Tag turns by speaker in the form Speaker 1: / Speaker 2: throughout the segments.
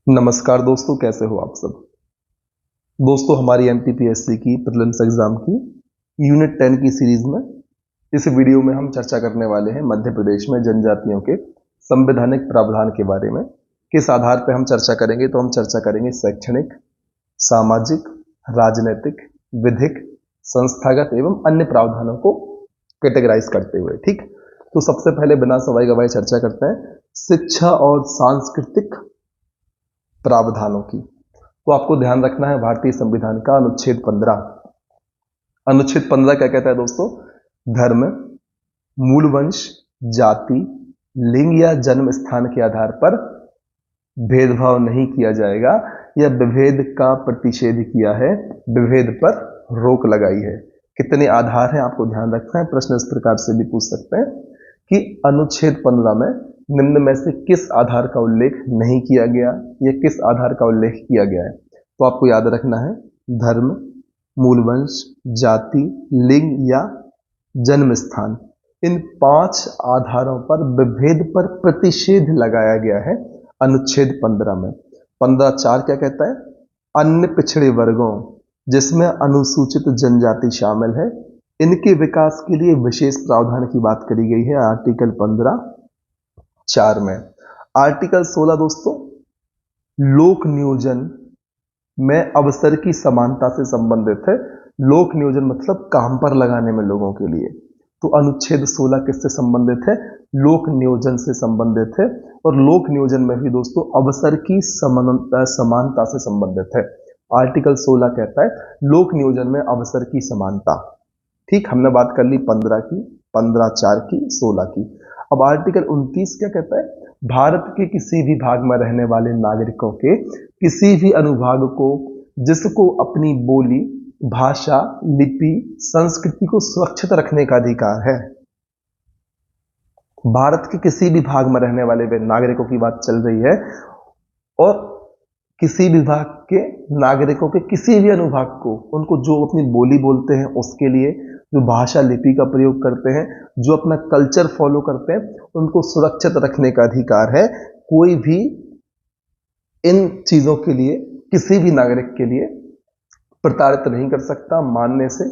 Speaker 1: नमस्कार दोस्तों, कैसे हो आप सब। दोस्तों, हमारी एमपीपीएससी की प्रीलिम्स एग्जाम की यूनिट 10 की सीरीज में इस वीडियो में हम चर्चा करने वाले हैं मध्य प्रदेश में जनजातियों के संवैधानिक प्रावधान के बारे में। किस आधार पर हम चर्चा करेंगे, तो हम चर्चा करेंगे शैक्षणिक, सामाजिक, राजनीतिक, विधिक, संस्थागत एवं अन्य प्रावधानों को कैटेगराइज करते हुए। ठीक, तो सबसे पहले बिना सवाई गवाई चर्चा करते हैं शिक्षा और सांस्कृतिक प्रावधानों की। तो आपको ध्यान रखना है भारतीय संविधान का अनुच्छेद 15। अनुच्छेद 15 क्या कहता है दोस्तों? धर्म, मूल वंश, जाति, लिंग या जन्म स्थान के आधार पर भेदभाव नहीं किया जाएगा या विभेद का प्रतिषेध किया है, विभेद पर रोक लगाई है। कितने आधार हैं आपको ध्यान रखना है। प्रश्न इस प्रकार से भी पूछ सकते हैं कि अनुच्छेद 15 में निम्न में से किस आधार का उल्लेख नहीं किया गया या किस आधार का उल्लेख किया गया है। तो आपको याद रखना है धर्म, मूल वंश, जाति, लिंग या जन्म स्थान, इन 5 आधारों पर विभेद पर प्रतिषेध लगाया गया है अनुच्छेद 15 में। 15(4) क्या कहता है? अन्य पिछड़े वर्गों जिसमें अनुसूचित जनजाति शामिल है, इनके विकास के लिए विशेष प्रावधान की बात करी गई है आर्टिकल 15(4) में। आर्टिकल 16 दोस्तों लोक नियोजन में अवसर की समानता से संबंधित है। लोक नियोजन मतलब काम पर लगाने में लोगों के लिए। तो अनुच्छेद 16 किससे संबंधित है? लोक नियोजन से संबंधित है। और लोक नियोजन में भी दोस्तों अवसर की समानता से संबंधित है। आर्टिकल 16 कहता है लोक नियोजन में अवसर की समानता। ठीक, हमने बात कर ली 15 की, 15(4) की, 16 की। अब आर्टिकल 29 क्या कहता है? भारत के किसी भी भाग में रहने वाले नागरिकों के किसी भी अनुभाग को जिसको अपनी बोली, भाषा, लिपि, संस्कृति को सुरक्षित रखने का अधिकार है। भारत के किसी भी भाग में रहने वाले नागरिकों की बात चल रही है और किसी भी भाग के नागरिकों के किसी भी अनुभाग को, उनको जो अपनी बोली बोलते हैं उसके लिए, जो भाषा लिपि का प्रयोग करते हैं, जो अपना कल्चर फॉलो करते हैं, उनको सुरक्षित रखने का अधिकार है। कोई भी इन चीजों के लिए किसी भी नागरिक के लिए प्रताड़ित नहीं कर सकता, मानने से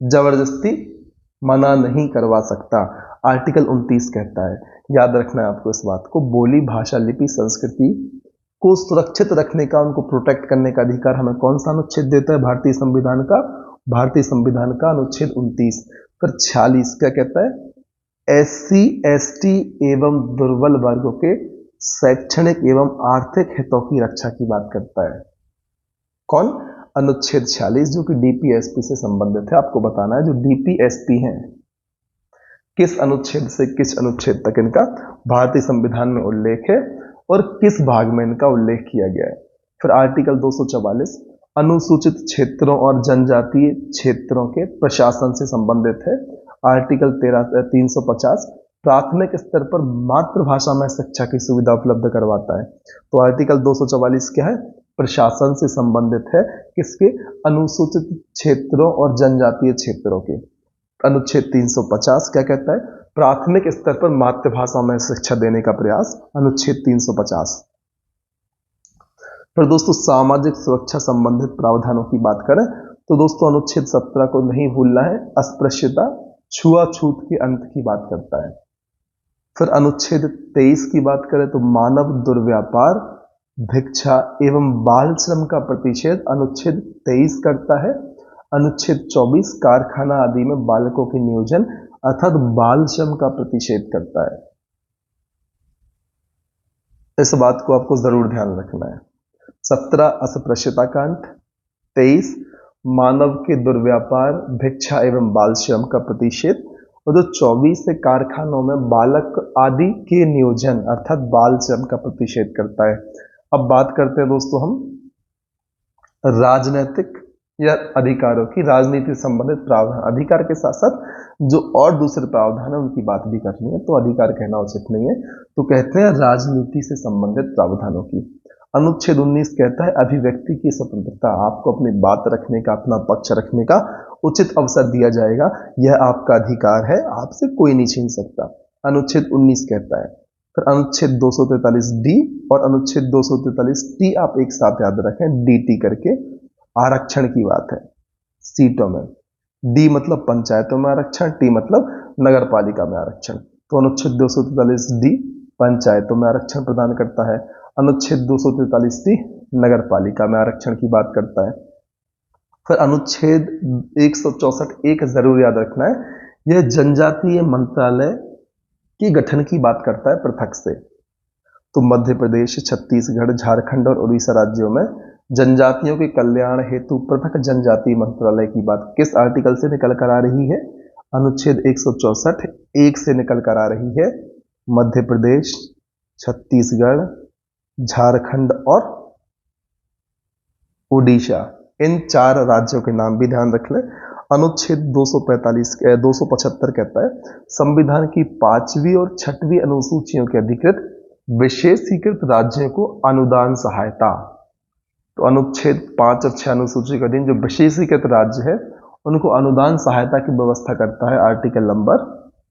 Speaker 1: जबरदस्ती मना नहीं करवा सकता। आर्टिकल 29 कहता है, याद रखना है आपको इस बात को, बोली, भाषा, लिपि, संस्कृति को सुरक्षित रखने का, उनको प्रोटेक्ट करने का अधिकार हमें कौन सा अनुच्छेद देता है? भारतीय संविधान का, भारतीय संविधान का अनुच्छेद 29। फिर 46 क्या कहता है? SC, ST एवं दुर्बल वर्गों के शैक्षणिक एवं आर्थिक हितों की रक्षा की बात करता है। कौन? अनुच्छेद 46, जो कि DPSP से संबंधित है। आपको बताना है जो DPSP है किस अनुच्छेद से किस अनुच्छेद तक इनका भारतीय संविधान में उल्लेख है और किस भाग में इनका उल्लेख किया गया है। फिर आर्टिकल 244 अनुसूचित क्षेत्रों और जनजातीय क्षेत्रों के प्रशासन से संबंधित है। आर्टिकल 350 प्राथमिक स्तर पर मातृभाषा में शिक्षा की सुविधा उपलब्ध करवाता है। तो आर्टिकल 244 क्या है? प्रशासन से संबंधित है। किसके? अनुसूचित क्षेत्रों और जनजातीय क्षेत्रों के। अनुच्छेद 350 क्या कहता है? प्राथमिक स्तर पर मातृभाषा में शिक्षा देने का प्रयास, अनुच्छेद 350। फिर दोस्तों सामाजिक सुरक्षा संबंधित प्रावधानों की बात करें तो दोस्तों अनुच्छेद 17 को नहीं भूलना है, अस्पृश्यता, छुआछूत के अंत की बात करता है। फिर अनुच्छेद 23 की बात करें तो मानव दुर्व्यापार, भिक्षा एवं बाल श्रम का प्रतिषेध अनुच्छेद 23 करता है। अनुच्छेद 24 कारखाना आदि में बालकों के नियोजन अर्थात बाल श्रम का प्रतिषेध करता है। इस बात को आपको जरूर ध्यान रखना है। 17 अस्पृश्यता का अंत, 23 मानव के दुर्व्यापार, भिक्षा एवं बाल श्रम का प्रतिषेध, और जो 24 है कारखानों में बालक आदि के नियोजन अर्थात बाल श्रम का प्रतिषेध करता है। अब बात करते हैं दोस्तों हम राजनीतिक या अधिकारों की। राजनीति से संबंधित प्रावधान, अधिकार के साथ साथ जो और दूसरे प्रावधान है उनकी बात भी करनी है, तो अधिकार कहना उचित नहीं है, तो कहते हैं राजनीति से संबंधित प्रावधानों की। अनुच्छेद 19 कहता है अभिव्यक्ति की स्वतंत्रता, आपको अपनी बात रखने का, अपना पक्ष रखने का उचित अवसर दिया जाएगा, यह आपका अधिकार है, आपसे कोई नहीं छीन सकता। अनुच्छेद 19 कहता है फिर अनुच्छेद 243 डी और अनुच्छेद 243 टी आप एक साथ याद रखें, डी करके आरक्षण की बात है सीटों में। डी मतलब पंचायतों में आरक्षण, टी मतलब नगर पालिका में आरक्षण। तो अनुच्छेद 243 डी पंचायतों में आरक्षण प्रदान करता है, अनुच्छेद 243 टी नगर पालिका में आरक्षण की बात करता है। फिर अनुच्छेद 164 एक जरूर याद रखना है, यह जनजातीय मंत्रालय के गठन की बात करता है पृथक से। तो मध्य प्रदेश, छत्तीसगढ़, झारखंड और उड़ीसा राज्यों में जनजातियों के कल्याण हेतु पृथक जनजातीय मंत्रालय की बात किस आर्टिकल से निकल कर आ रही है? अनुच्छेद 164 एक से निकल कर आ रही है। मध्य प्रदेश, छत्तीसगढ़, झारखंड और उड़ीसा, इन 4 राज्यों के नाम भी ध्यान रख लें। अनुच्छेद 275 कहता है संविधान की 5वीं और 6वीं अनुसूचियों के अधिकृत विशेषीकृत राज्यों को अनुदान सहायता। तो अनुच्छेद 5 और 6 अनुसूची के अधीन जो विशेषीकृत राज्य है उनको अनुदान सहायता की व्यवस्था करता है आर्टिकल नंबर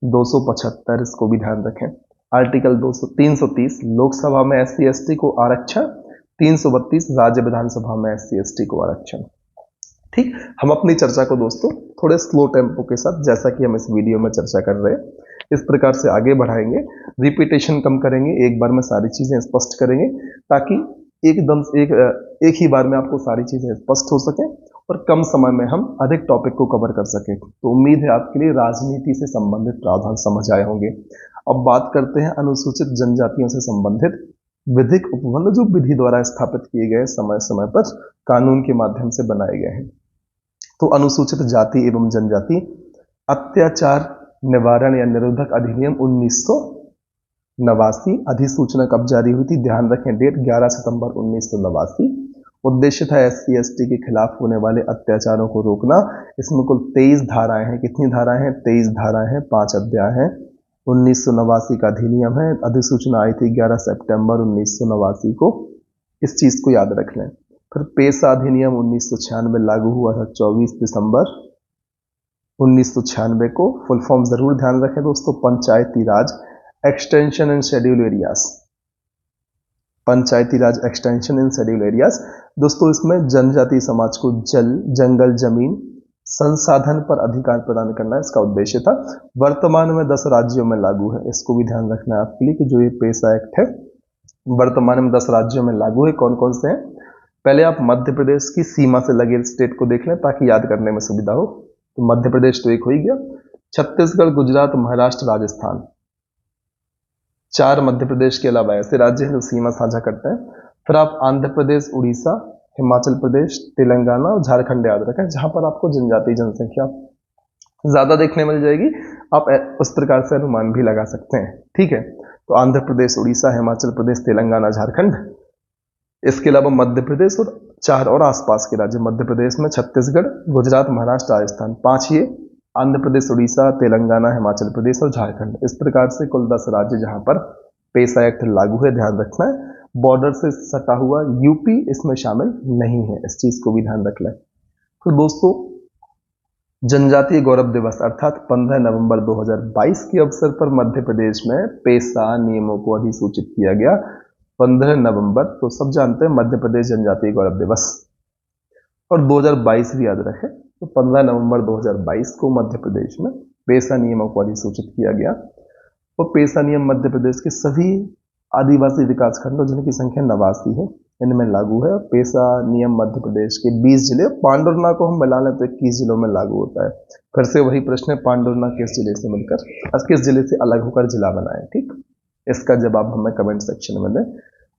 Speaker 1: 275, इसको भी ध्यान रखें। आर्टिकल 330 लोकसभा में SC ST को आरक्षण, 332 राज्य विधानसभा में SC ST को आरक्षण। ठीक, हम अपनी चर्चा को दोस्तों थोड़े स्लो टेम्पो के साथ, जैसा कि हम इस वीडियो में चर्चा कर रहे हैं, इस प्रकार से आगे बढ़ाएंगे। रिपीटेशन कम करेंगे, एक बार में सारी चीजें स्पष्ट करेंगे ताकि एकदम एक ही बार में आपको सारी चीजें स्पष्ट हो सके और कम समय में हम अधिक टॉपिक को कवर कर सके। तो उम्मीद है आपके लिए राजनीति से संबंधित प्रावधान समझ आए होंगे। अब बात करते हैं अनुसूचित जनजातियों से संबंधित विधिक उपबंध जो विधि द्वारा स्थापित किए गए, समय समय पर कानून के माध्यम से बनाए गए हैं। तो अनुसूचित जाति एवं जनजाति अत्याचार निवारण या निरोधक अधिनियम 1989 अधिसूचना कब जारी हुई थी? ध्यान रखें डेट 11 सितंबर 1989। उद्देश्य था SC ST के खिलाफ होने वाले अत्याचारों को रोकना। इसमें कुल 23 धाराएं हैं। कितनी धाराएं हैं? 23 धाराएं हैं, 5 अध्याय हैं। 1989 का अधिनियम है। अधिसूचना आई थी 11 सितंबर 1989 को। इस चीज को याद रख लें। फिर पेशा अधिनियम 1996 लागू हुआ था 24 दिसंबर 1996 को। फुल फॉर्म जरूर ध्यान रखें दोस्तों, Panchayati Raj extension and schedule areas. Panchayati Raj extension and schedule areas दोस्तों, इसमें जनजातीय समाज को जल, जंगल, जमीन, संसाधन पर अधिकार प्रदान करना इसका उद्देश्य था। वर्तमान में 10 राज्यों में लागू है। इसको भी ध्यान रखना है आपके लिए कि जो ये पेशा एक्ट है वर्तमान में 10 राज्यों में लागू है। कौन कौन से हैं? पहले आप मध्य प्रदेश की सीमा से लगे स्टेट को देख लें ताकि याद करने में सुविधा हो। तो मध्य प्रदेश तो एक हो ही गया। छत्तीसगढ़, गुजरात, महाराष्ट्र, राजस्थान, 4 मध्य प्रदेश के अलावा ऐसे राज्य हैं जो सीमा साझा करते हैं। फिर आप आंध्र प्रदेश, उड़ीसा, हिमाचल प्रदेश, तेलंगाना और झारखंड याद रखें, जहां पर आपको जनजातीय जनसंख्या ज्यादा देखने मिल जाएगी। आप उस प्रकार से अनुमान भी लगा सकते हैं। ठीक है, तो आंध्र प्रदेश, उड़ीसा, हिमाचल प्रदेश, तेलंगाना, झारखंड, इसके अलावा मध्य प्रदेश और 4 और आसपास के राज्य। मध्य प्रदेश में छत्तीसगढ़, गुजरात, महाराष्ट्र, राजस्थान, 5 ये, आंध्र प्रदेश, उड़ीसा, तेलंगाना, हिमाचल प्रदेश और झारखंड। इस प्रकार से कुल 10 राज्य जहां पर पेशा एक्ट लागू है, ध्यान रखना है। बॉर्डर से सटा हुआ यूपी इसमें शामिल नहीं है, इस चीज को भी ध्यान रख लें। तो दोस्तों, जनजातीय गौरव दिवस अर्थात 15 नवंबर 2022 के अवसर पर मध्य प्रदेश में पेशा नियमों को अधिसूचित किया गया। 15 नवंबर तो सब जानते हैं मध्य प्रदेश जनजातीय गौरव दिवस, और 2022 भी याद रखें। तो 15 नवंबर 2022 को मध्य प्रदेश में पेशा नियमों को अधिसूचित किया गया। और पेशा नियम मध्य प्रदेश के सभी आदिवासी विकास खंडों जिनकी संख्या 89 है इनमें लागू है। पेशा नियम मध्य प्रदेश के 20 जिले, पांडुरना को हम मिला लें तो 21 जिलों में लागू होता है। फिर से वही प्रश्न है, पांडुरना किस जिले से मिलकर, किस जिले से अलग होकर जिला बना है? ठीक, इसका जवाब हमें कमेंट सेक्शन में दें।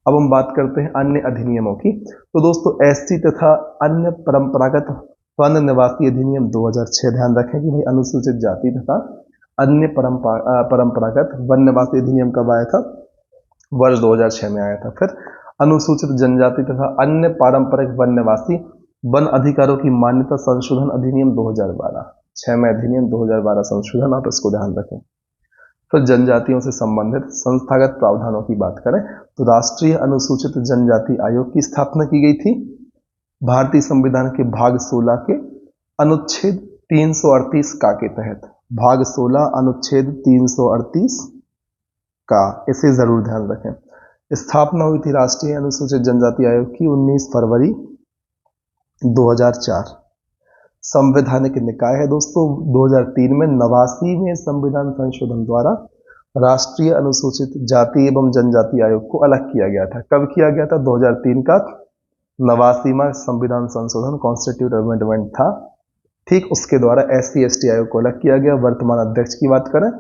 Speaker 1: अब हम बात करते हैं अन्य अधिनियमों की। तो दोस्तों, SC तथा अन्य परंपरागत वन निवासी अधिनियम 2006, ध्यान रखें कि भाई अनुसूचित जाति तथा अन्य परंपरागत वन निवासी अधिनियम कब आया था? वर्ष 2006 में आया था। फिर अनुसूचित जनजाति तथा अन्य पारंपरिक वन निवासी वन अधिकारों की मान्यता संशोधन अधिनियम 2012, 6 में अधिनियम 2012 संशोधन, आप इसको ध्यान रखें। फिर जनजातियों से संबंधित संस्थागत प्रावधानों की बात करें तो राष्ट्रीय अनुसूचित जनजाति आयोग की स्थापना की गई थी भारतीय संविधान के भाग 16 के अनुच्छेद 338 का के तहत। भाग 16 अनुच्छेद 338 का, इसे जरूर ध्यान रखें। स्थापना हुई थी राष्ट्रीय अनुसूचित जनजाति आयोग की 19 फरवरी 2004। संवैधानिक निकाय है दोस्तों 2003 में 89वें संविधान संशोधन द्वारा राष्ट्रीय अनुसूचित जाति एवं जनजाति आयोग को अलग किया गया था। कब किया गया था? 2003 का 89वां संविधान संशोधन कॉन्स्टिट्यूटिव अमेंडमेंट था। ठीक उसके द्वारा SC/ST आयोग को अलग किया गया। वर्तमान अध्यक्ष की बात करें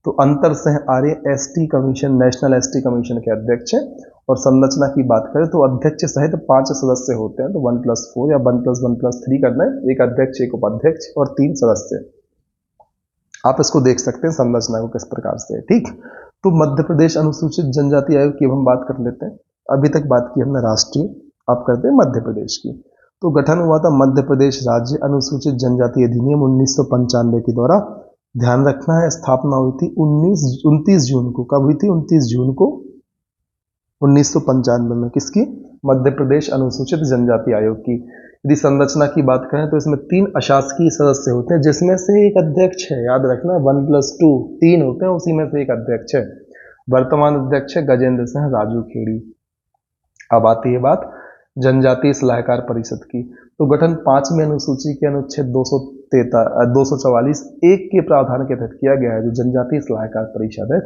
Speaker 1: तो अंतर सह आर्य ST commission, national ST commission के अध्यक्ष हैं। और संरचना की बात करें तो अध्यक्ष सहित 5 सदस्य होते हैं, तो 1+4 या 1+1+3 करना है, एक अध्यक्ष, एक उपाध्यक्ष और 3 सदस्य। आप इसको देख सकते हैं संरचना को किस प्रकार से। ठीक, तो मध्य प्रदेश अनुसूचित जनजाति आयोग की हम बात कर लेते हैं। अभी तक बात की हमने राष्ट्रीय, आप करते हैं मध्य प्रदेश की। तो गठन हुआ था मध्य प्रदेश राज्य अनुसूचित जनजाति अधिनियम 1995 के द्वारा। ध्यान रखना है, स्थापना हुई थी 29 जून को। कब हुई थी? 29 जून को 1995 में। किसकी? मध्य प्रदेश अनुसूचित जनजाति आयोग की। यदि संरचना की बात करें तो इसमें 3 अशासकीय सदस्य होते हैं, जिसमें से एक अध्यक्ष है। याद रखना, 1+2 3 होते हैं, उसी में से एक अध्यक्ष है। वर्तमान अध्यक्ष है गजेंद्र सिंह राजू खेड़ी। अब आती है बात जनजातीय सलाहकार परिषद की। तो गठन 5वीं अनुसूची के अनुच्छेद 244 1 के प्रावधान के तहत किया गया है। जो जनजातीय सलाहकार परिषद है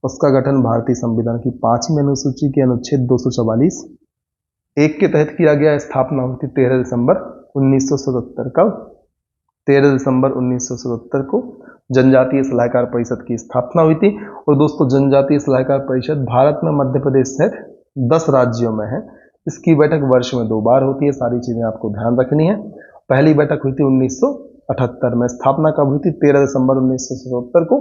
Speaker 1: उसका गठन भारतीय संविधान की 5वीं अनुसूची के अनुच्छेद 244 1 के तहत किया गया। स्थापना हुई थी 13 दिसंबर 1977। कब? 13 दिसंबर 1977 को जनजातीय सलाहकार परिषद की स्थापना हुई थी। और दोस्तों जनजातीय सलाहकार परिषद भारत में मध्य प्रदेश सहित 10 राज्यों में है। इसकी बैठक वर्ष में 2 बार होती है। सारी चीजें आपको ध्यान रखनी है। पहली बैठक हुई थी 1978 में। स्थापना कब हुई थी? 13 दिसंबर 1977 को।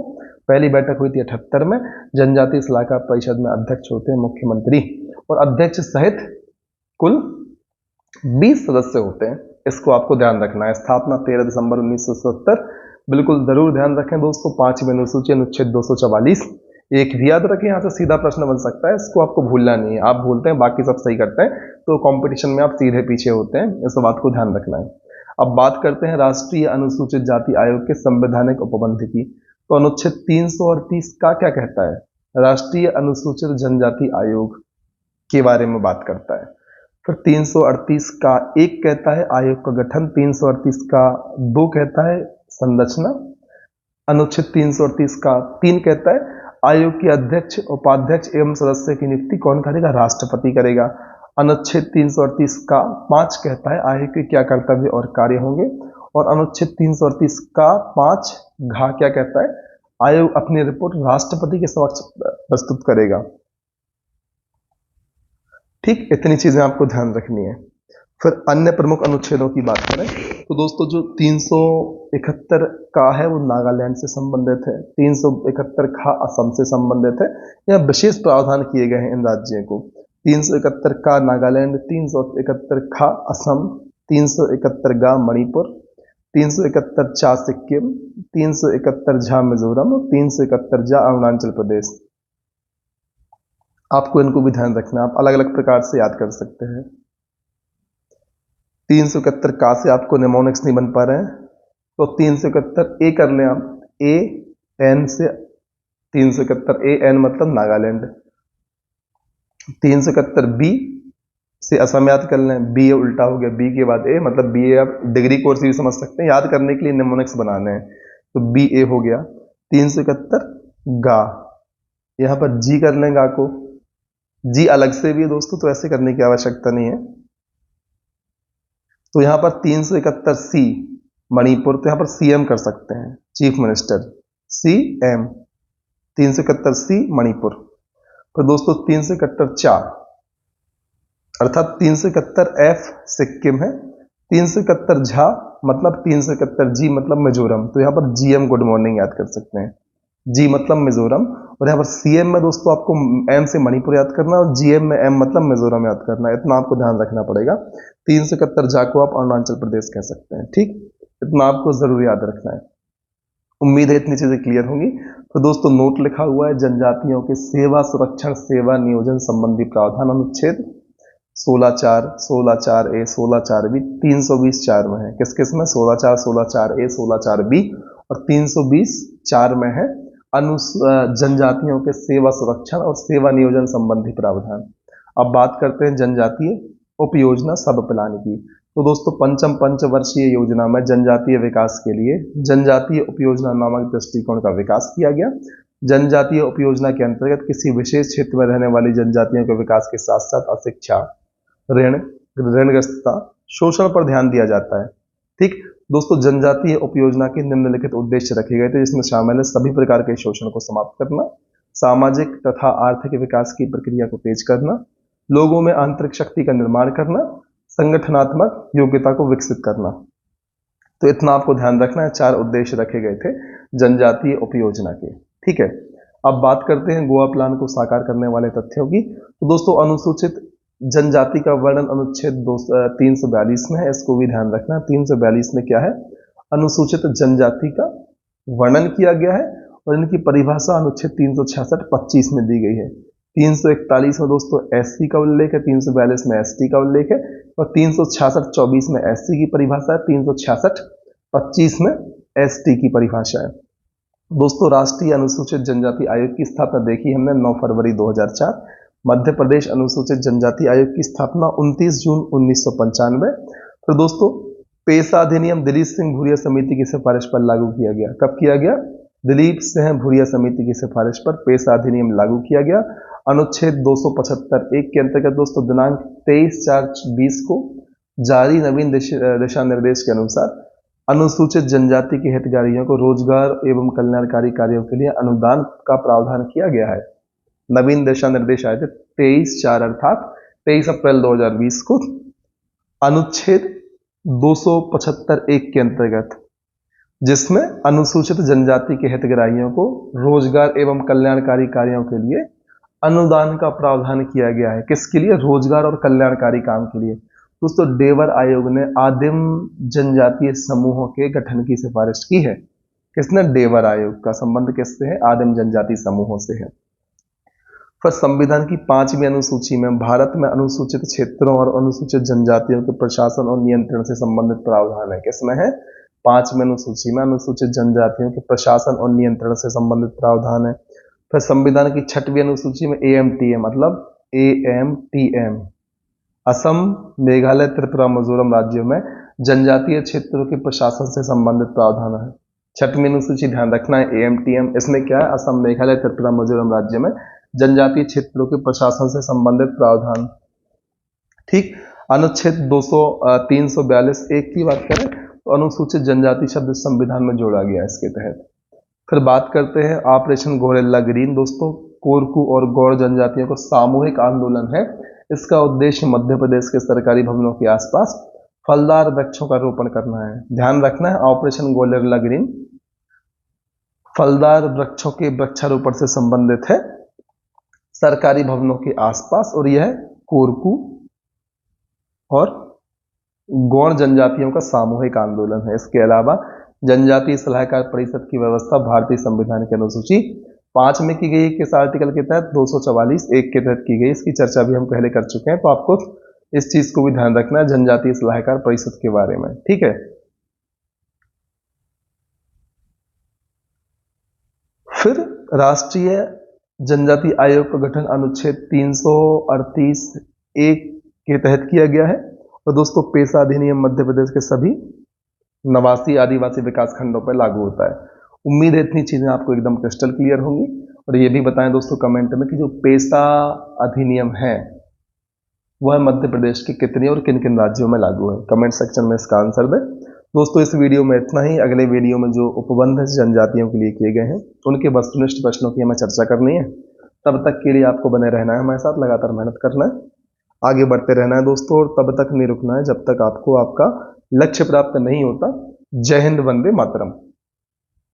Speaker 1: पहली बैठक हुई थी 78 में। जनजातीय सलाहकार परिषद में अध्यक्ष होते हैं मुख्यमंत्री और अध्यक्ष सहित कुल 20 सदस्य होते हैं। इसको आपको ध्यान रखना है। स्थापना 13 दिसंबर 1977, बिल्कुल जरूर ध्यान रखें दोस्तों। 5वीं अनुसूची अनुच्छेद 244 एक भी याद रखें, यहाँ से सीधा प्रश्न बन सकता है, इसको आपको भूलना नहीं है। आप भूलते हैं, बाकी सब सही करते हैं, तो कंपटीशन में आप सीधे पीछे होते हैं। इस बात को ध्यान रखना है। अब बात करते हैं राष्ट्रीय अनुसूचित जाति आयोग के संवैधानिक उपबंध की। तो अनुच्छेद 338 का क्या कहता है? राष्ट्रीय अनुसूचित जनजाति आयोग के बारे में बात करता है। फिर 338 का 1 कहता है आयोग का गठन, 338 का 2 कहता है संरचना, अनुच्छेद 338 का 3 कहता है आयोग के अध्यक्ष, उपाध्यक्ष एवं सदस्य की नियुक्ति कौन करेगा? राष्ट्रपति करेगा। अनुच्छेद 338 का 5 कहता है आयोग के क्या कर्तव्य और कार्य होंगे। और अनुच्छेद 338 का 5 घ क्या कहता है? आयोग अपनी रिपोर्ट राष्ट्रपति के समक्ष प्रस्तुत करेगा। ठीक, इतनी चीजें आपको ध्यान रखनी है। फिर अन्य प्रमुख अनुच्छेदों की बात करें तो दोस्तों जो 371 का है वो नागालैंड से संबंधित है, 371 का असम से संबंधित है। यह विशेष प्रावधान किए गए हैं इन राज्यों को। 371 का नागालैंड, 371 का असम, 371 गा मणिपुर, 371 चा सिक्किम, 371 झा मिजोरम और 371 जा अरुणाचल प्रदेश। आपको इनको भी ध्यान रखना, आप अलग अलग प्रकार से याद कर सकते हैं। 371 का से आपको निमोनिक्स नहीं बन पा रहे हैं तो 371 ए कर लें आप, ए एन से 371 ए एन मतलब नागालैंड। 371 बी से असम याद कर लें, बी उल्टा हो गया, बी के बाद ए मतलब बी ए। आप डिग्री कोर्स भी समझ सकते हैं, याद करने के लिए निमोनिक्स बनाने हैं तो बी ए हो गया। 371 गा, यहां पर जी कर लें, गा को जी अलग से भी है दोस्तों, तो ऐसे करने की आवश्यकता नहीं है। तो यहां पर 371 सी मणिपुर, तो यहां पर सीएम कर सकते हैं, चीफ मिनिस्टर, सीएम। 371 सी मणिपुर। तो दोस्तों 371 चा अर्थात 371 एफ सिक्किम है, 371 झा मतलब 371 जी मतलब मिजोरम, तो यहां पर जीएम गुड मॉर्निंग याद कर सकते हैं, जी मतलब मिजोरम। और यहाँ पर सीएम में दोस्तों आपको एम से मणिपुर याद करना और जीएम में एम मतलब मिजोरम याद करना है, इतना आपको ध्यान रखना पड़ेगा। 371 जा को आप अरुणाचल प्रदेश कह सकते हैं। ठीक, इतना आपको जरूर याद रखना है। उम्मीद है इतनी चीजें क्लियर होंगी। तो दोस्तों नोट लिखा हुआ है जनजातियों के सेवा संरक्षण सेवा नियोजन संबंधी प्रावधान अनुच्छेद 16(4), 16(4) ए, 16(4) बी, 320(4) में है। किस किस में? 16(4), 16(4) ए, 16(4) बी और 320(4) में है जनजातियों के सेवा सुरक्षण और सेवा नियोजन संबंधी प्रावधान। अब बात करते हैं जनजातीय उपयोजना सब प्लान की। तो दोस्तों पंचम पंचवर्षीय योजना में जनजातीय विकास के लिए जनजातीय उपयोजना नामक दृष्टिकोण का विकास किया गया। जनजातीय उपयोजना के अंतर्गत किसी विशेष क्षेत्र में रहने वाली जनजातियों के विकास के साथ साथ अशिक्षा, ऋणग्रस्तता, शोषण पर ध्यान दिया जाता है। ठीक दोस्तों, जनजातीय उपयोजना के निम्नलिखित उद्देश्य रखे गए थे, जिसमें शामिल है सभी प्रकार के शोषण को समाप्त करना, सामाजिक तथा आर्थिक विकास की प्रक्रिया को तेज करना, लोगों में आंतरिक शक्ति का निर्माण करना, संगठनात्मक योग्यता को विकसित करना। तो इतना आपको ध्यान रखना है, 4 उद्देश्य रखे गए थे जनजातीय उपयोजना के। ठीक है, अब बात करते हैं गोवा प्लान को साकार करने वाले तथ्यों की। तो दोस्तों अनुसूचित जनजाति का वर्णन अनुच्छेद 342 में है, इसको भी ध्यान रखना। 342 में क्या है, अनुसूचित जनजाति का वर्णन किया गया है और इनकी परिभाषा अनुच्छेद 366-25 में दी गई है। 341 में दोस्तों एससी का उल्लेख है, 342 में एसटी का उल्लेख है और 366-24 में एससी की परिभाषा है, 366-25 में एसटी की परिभाषा है। दोस्तों राष्ट्रीय अनुसूचित जनजाति आयोग की स्थापना देखी हमने 9 फरवरी 2004। मध्य प्रदेश अनुसूचित जनजाति आयोग की स्थापना 29 जून 1995। तो दोस्तों पेशा अधिनियम दिलीप सिंह भूरिया समिति की सिफारिश पर लागू किया गया। कब किया गया? दिलीप सिंह भूरिया समिति की सिफारिश पर पेशा अधिनियम लागू किया गया। अनुच्छेद 275(1) के अंतर्गत दोस्तों दिनांक 23/4/20 को जारी नवीन दिशा निर्देश के अनुसार अनुसूचित जनजाति के हितग्राहियों को रोजगार एवं कल्याणकारी कार्यों के लिए अनुदान का प्रावधान किया गया है। नवीन दिशा निर्देश आए थे 23/4 अर्थात 23 अप्रैल 2020 को अनुच्छेद 275(1) के अंतर्गत, जिसमें अनुसूचित जनजाति के हितग्राहियों को रोजगार एवं कल्याणकारी कार्यों के लिए अनुदान का प्रावधान किया गया है। किसके लिए? रोजगार और कल्याणकारी काम के लिए। दोस्तों डेवर आयोग ने आदिम जनजातीय समूहों के गठन की सिफारिश की है। किसने? डेवर आयोग का संबंध किससे है? आदिम जनजाति समूहों से है। फिर संविधान की 5वीं अनुसूची में भारत में अनुसूचित क्षेत्रों और अनुसूचित जनजातियों के प्रशासन और नियंत्रण से संबंधित प्रावधान है। किसमें है? 5वीं अनुसूची में अनुसूचित जनजातियों के प्रशासन और नियंत्रण से संबंधित प्रावधान है। फिर संविधान की 6वीं अनुसूची में AMTM मतलब AMTM असम, मेघालय, त्रिपुरा, मिजोरम राज्यों में जनजातीय क्षेत्रों के प्रशासन से संबंधित प्रावधान है। 6वीं अनुसूची ध्यान रखना है AMTM। इसमें क्या है? असम, मेघालय, त्रिपुरा, मिजोरम राज्य में जनजातीय क्षेत्रों के प्रशासन से संबंधित प्रावधान। ठीक, अनुच्छेद 342(1) की बात करें तो अनुसूचित जनजाति शब्द संविधान में जोड़ा गया इसके तहत। फिर बात करते हैं ऑपरेशन गोरिल्ला ग्रीन। दोस्तों कोरकू और गौड़ जनजातियों का सामूहिक आंदोलन है। इसका उद्देश्य मध्य प्रदेश के सरकारी भवनों के आसपास फलदार वृक्षों का रोपण करना है। ध्यान रखना है ऑपरेशन गोरिल्ला ग्रीन फलदार वृक्षों के वृक्षारोपण से संबंधित है सरकारी भवनों के आसपास, और यह कोरकू और गौड़ जनजातियों का सामूहिक आंदोलन है। इसके अलावा जनजातीय सलाहकार परिषद की व्यवस्था भारतीय संविधान की अनुसूची 5 में की गई, किस आर्टिकल के तहत? 244(1) के तहत की गई। इसकी चर्चा भी हम पहले कर चुके हैं, तो आपको इस चीज को भी ध्यान रखना है जनजातीय सलाहकार परिषद के बारे में। ठीक है, फिर राष्ट्रीय जनजाति आयोग का गठन अनुच्छेद 338(1) के तहत किया गया है। और दोस्तों पेशा अधिनियम मध्य प्रदेश के सभी नवासी आदिवासी विकास खंडों पर लागू होता है। उम्मीद है इतनी चीजें आपको एकदम क्रिस्टल क्लियर होंगी। और ये भी बताएं दोस्तों कमेंट में कि जो पेशा अधिनियम है वह मध्य प्रदेश के कितने और किन किन राज्यों में लागू है। कमेंट सेक्शन में इसका आंसर दें। दोस्तों इस वीडियो में इतना ही। अगले वीडियो में जो उपबंध जनजातियों के लिए किए गए हैं उनके वस्तुनिष्ठ प्रश्नों की हमें चर्चा करनी है। तब तक के लिए आपको बने रहना है हमारे साथ, लगातार मेहनत करना है, आगे बढ़ते रहना है दोस्तों, और तब तक नहीं रुकना है जब तक आपको आपका लक्ष्य प्राप्त नहीं होता। जय हिंद, वंदे मातरम।